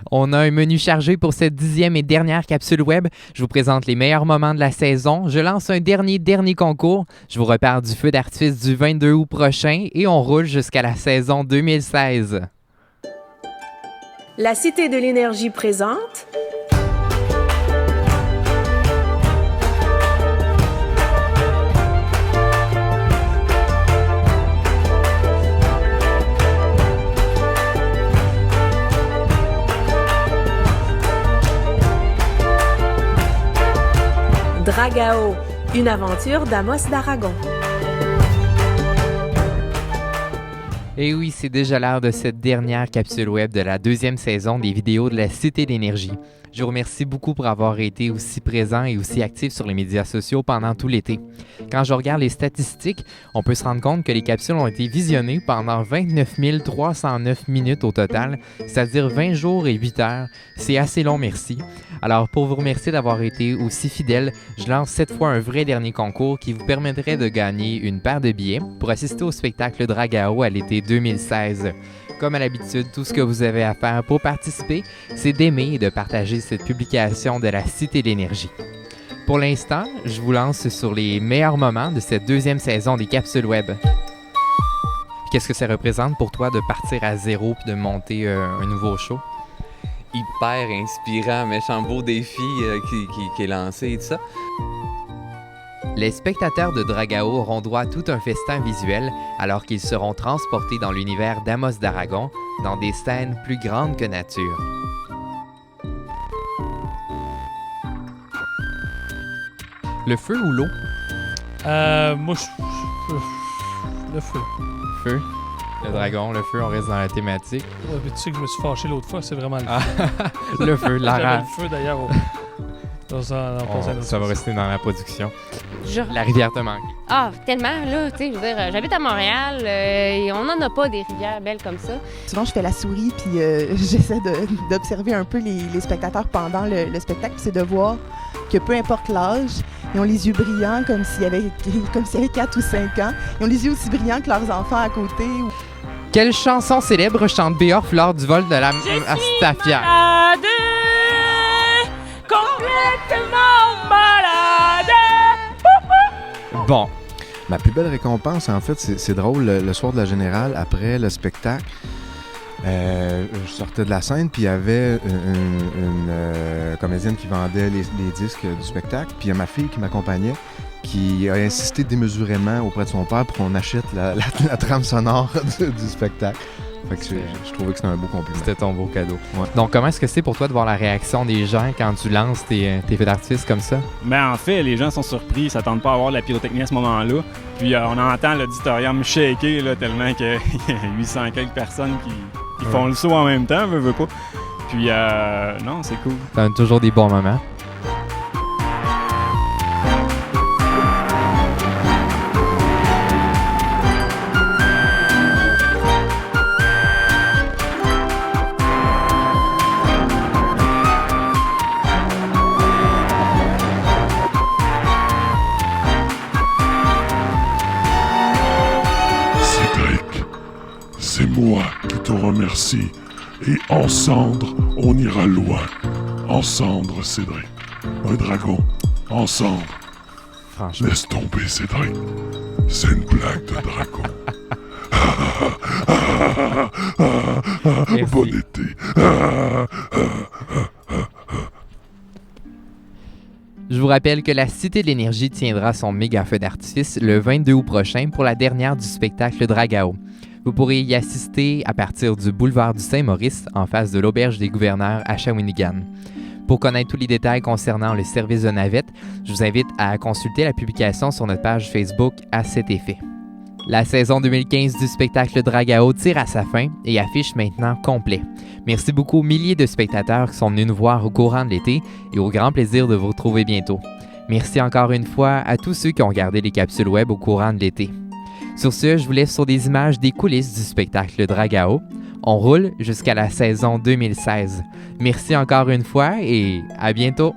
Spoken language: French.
On a un menu chargé pour cette 10e et dernière capsule web. Je vous présente les meilleurs moments de la saison. Je lance un dernier concours. Je vous reparle du feu d'artifice du 22 août prochain et on roule jusqu'à la saison 2016. La Cité de l'énergie présente Dragao, une aventure d'Amos d'Aragon. Et oui, c'est déjà l'heure de cette dernière capsule web de la 2e saison des vidéos de la Cité d'énergie. Je vous remercie beaucoup pour avoir été aussi présent et aussi actif sur les médias sociaux pendant tout l'été. Quand je regarde les statistiques, on peut se rendre compte que les capsules ont été visionnées pendant 29 309 minutes au total, c'est-à-dire 20 jours et 8 heures. C'est assez long, merci. Alors, pour vous remercier d'avoir été aussi fidèle, je lance cette fois un vrai dernier concours qui vous permettrait de gagner une paire de billets pour assister au spectacle Dragao à l'été 2016. Comme à l'habitude, tout ce que vous avez à faire pour participer, c'est d'aimer et de partager cette publication de la Cité de l'énergie. Pour l'instant, je vous lance sur les meilleurs moments de cette 2e saison des capsules web. Qu'est-ce que ça représente pour toi de partir à zéro et de monter un nouveau show? Hyper inspirant, méchant beau défi qui est lancé et tout ça. Les spectateurs de Dragao auront droit à tout un festin visuel alors qu'ils seront transportés dans l'univers d'Amos d'Aragon dans des scènes plus grandes que nature. Le feu ou l'eau? Moi, le feu. Feu. Le dragon, le feu, on reste dans la thématique. Ouais, mais tu sais que je me suis fâché l'autre fois, c'est vraiment le feu. Le feu, la J'avais rage. le feu d'ailleurs. Ça va rester dans la production. La rivière te manque. Ah, tellement, là, tu sais, je veux dire, j'habite à Montréal et on n'en a pas des rivières belles comme ça. Souvent, je fais la souris, puis j'essaie d'observer un peu les spectateurs pendant le spectacle, puis c'est de voir que peu importe l'âge, ils ont les yeux brillants comme s'il y avait 4 ou 5 ans. Ils ont les yeux aussi brillants que leurs enfants à côté. Quelle chanson célèbre chante Beorf lors du vol de la Astafia? Complètement malade. Bon. Ma plus belle récompense, en fait, c'est drôle, le soir de la Générale, après le spectacle, je sortais de la scène, puis il y avait une comédienne qui vendait les disques du spectacle, puis il y a ma fille qui m'accompagnait, qui a insisté démesurément auprès de son père pour qu'on achète la trame sonore du spectacle. Fait que je trouvais que c'était un beau compliment. C'était ton beau cadeau. Ouais. Donc, comment est-ce que c'est pour toi de voir la réaction des gens quand tu lances tes feux d'artifice comme ça? Ben en fait, les gens sont surpris, ils s'attendent pas à voir de la pyrotechnie à ce moment-là. Puis on entend l'auditorium shaker là, tellement qu'il y a 800 quelques personnes qui font le saut en même temps, veux pas. Puis non, c'est cool. Ça donne toujours des bons moments. C'est moi qui te remercie. Et en cendre, on ira loin. En cendre, Cédric. Un dragon. En cendre. Franchement. Laisse tomber, Cédric. C'est une blague de dragon. Bon été. Je vous rappelle que la Cité de l'énergie tiendra son méga feu d'artifice le 22 août prochain pour la dernière du spectacle Dragao. Vous pourrez y assister à partir du boulevard du Saint-Maurice, en face de l'Auberge des Gouverneurs à Shawinigan. Pour connaître tous les détails concernant le service de navette, je vous invite à consulter la publication sur notre page Facebook à cet effet. La saison 2015 du spectacle Dragao tire à sa fin et affiche maintenant complet. Merci beaucoup aux milliers de spectateurs qui sont venus nous voir au courant de l'été et au grand plaisir de vous retrouver bientôt. Merci encore une fois à tous ceux qui ont regardé les capsules web au courant de l'été. Sur ce, je vous laisse sur des images des coulisses du spectacle Dragao. On roule jusqu'à la saison 2016. Merci encore une fois et à bientôt!